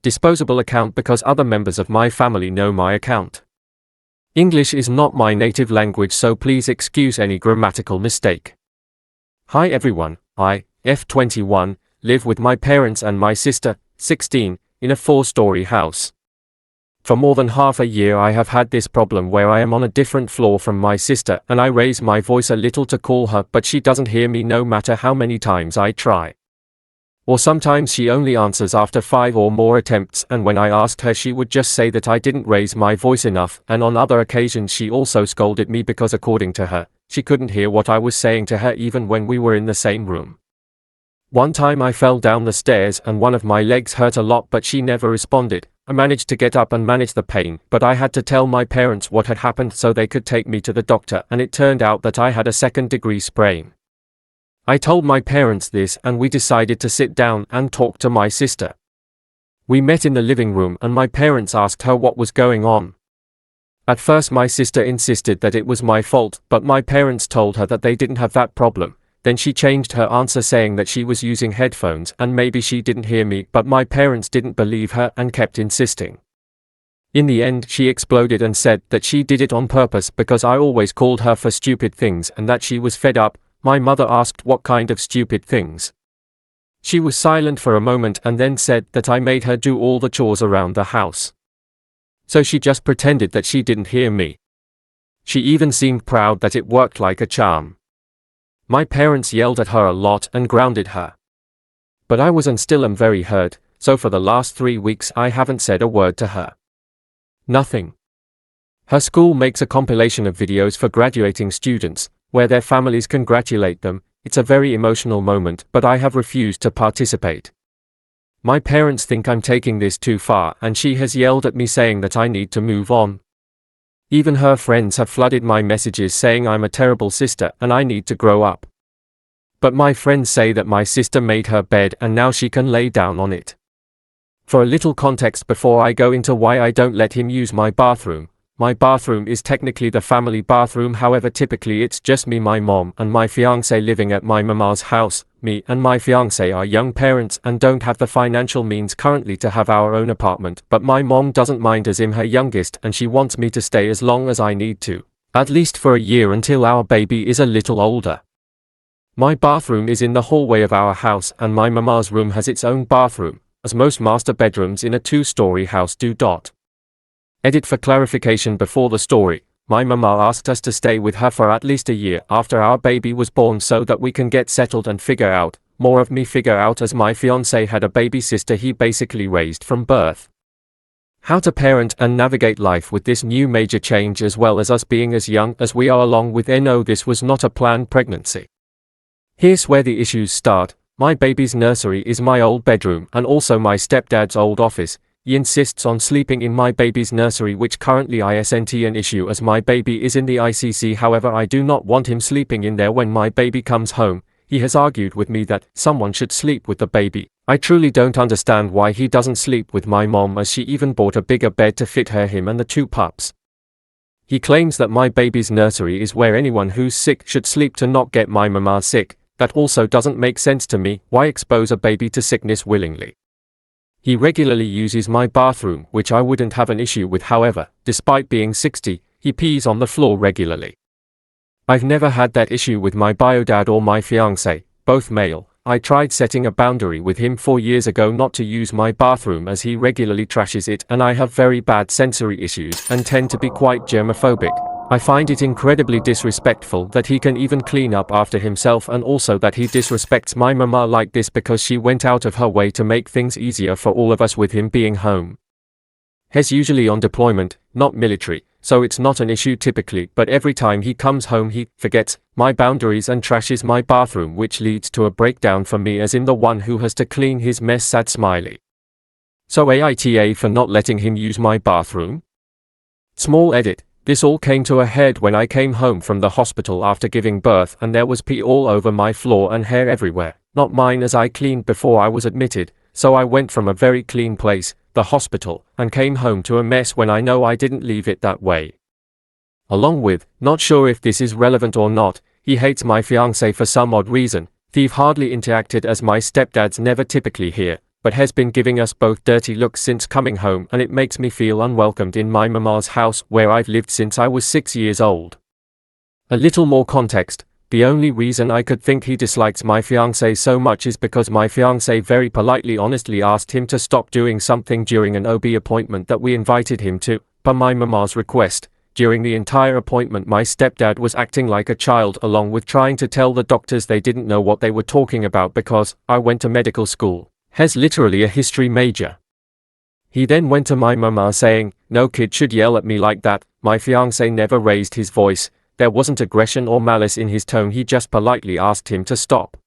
Disposable account because other members of my family know my account. English is not my native language, so please excuse any grammatical mistake. Hi everyone, I, F21, live with my parents and my sister, 16, in a 4-story house. For more than half a year I have had this problem where I am on a different floor from my sister and I raise my voice a little to call her, but she doesn't hear me no matter how many times I try. Or sometimes she only answers after 5 or more attempts, and when I asked her she would just say that I didn't raise my voice enough, and on other occasions she also scolded me because according to her, she couldn't hear what I was saying to her even when we were in the same room. One time I fell down the stairs and one of my legs hurt a lot, but she never responded. I managed to get up and manage the pain, but I had to tell my parents what had happened so they could take me to the doctor, and it turned out that I had a 2nd-degree sprain. I told my parents this and we decided to sit down and talk to my sister. We met in the living room and my parents asked her what was going on. At first my sister insisted that it was my fault, but my parents told her that they didn't have that problem. Then she changed her answer, saying that she was using headphones and maybe she didn't hear me, but my parents didn't believe her and kept insisting. In the end she exploded and said that she did it on purpose because I always called her for stupid things and that she was fed up. My mother asked what kind of stupid things. She was silent for a moment and then said that I made her do all the chores around the house. So she just pretended that she didn't hear me. She even seemed proud that it worked like a charm. My parents yelled at her a lot and grounded her. But I was and still am very hurt, so for the last 3 weeks I haven't said a word to her. Nothing. Her school makes a compilation of videos for graduating students, where their families congratulate them. It's a very emotional moment, but I have refused to participate. My parents think I'm taking this too far and she has yelled at me saying that I need to move on. Even her friends have flooded my messages saying I'm a terrible sister and I need to grow up. But my friends say that my sister made her bed and now she can lay down on it. For a little context before I go into why I don't let him use my bathroom is technically the family bathroom, however typically it's just me, my mom and my fiancé living at my mama's house. Me and my fiancé are young parents and don't have the financial means currently to have our own apartment, but my mom doesn't mind as I'm her youngest and she wants me to stay as long as I need to, at least for a year until our baby is a little older. My bathroom is in the hallway of our house and my mama's room has its own bathroom, as most master bedrooms in a 2-story house do. Edit for clarification before the story. My mama asked us to stay with her for at least a year after our baby was born so that we can get settled and figure out as my fiancé had a baby sister he basically raised from birth. How to parent and navigate life with this new major change, as well as us being as young as we are, along with this was not a planned pregnancy. Here's where the issues start. My baby's nursery is my old bedroom and also my stepdad's old office. He insists on sleeping in my baby's nursery, which currently isn't an issue as my baby is in the ICC. However, I do not want him sleeping in there when my baby comes home. He has argued with me that someone should sleep with the baby. I truly don't understand why he doesn't sleep with my mom, as she even bought a bigger bed to fit him and the 2 pups. He claims that my baby's nursery is where anyone who's sick should sleep to not get my mama sick. That also doesn't make sense to me. Why expose a baby to sickness willingly? He regularly uses my bathroom, which I wouldn't have an issue with. However, despite being 60, he pees on the floor regularly. I've never had that issue with my biodad or my fiancé, both male. I tried setting a boundary with him 4 years ago not to use my bathroom as he regularly trashes it, and I have very bad sensory issues and tend to be quite germophobic. I find it incredibly disrespectful that he can even clean up after himself, and also that he disrespects my mama like this because she went out of her way to make things easier for all of us with him being home. He's usually on deployment, not military, so it's not an issue typically, but every time he comes home he forgets my boundaries and trashes my bathroom, which leads to a breakdown for me as in the one who has to clean his mess. Sad smiley. So AITA for not letting him use my bathroom? Small edit. This all came to a head when I came home from the hospital after giving birth and there was pee all over my floor and hair everywhere. Not mine, as I cleaned before I was admitted, so I went from a very clean place, the hospital, and came home to a mess when I know I didn't leave it that way. Along with, not sure if this is relevant or not, he hates my fiancé for some odd reason. They've hardly interacted as my stepdad's never typically here. but has been giving us both dirty looks since coming home, and it makes me feel unwelcomed in my mama's house where I've lived since I was 6 years old. A little more context. The only reason I could think he dislikes my fiancé so much is because my fiancé very politely honestly asked him to stop doing something during an OB appointment that we invited him to, per my mama's request. During the entire appointment my stepdad was acting like a child, along with trying to tell the doctors they didn't know what they were talking about because I went to medical school, has literally a history major. He then went to my mama saying, "No kid should yell at me like that." My fiancé never raised his voice. There wasn't aggression or malice in his tone, he just politely asked him to stop.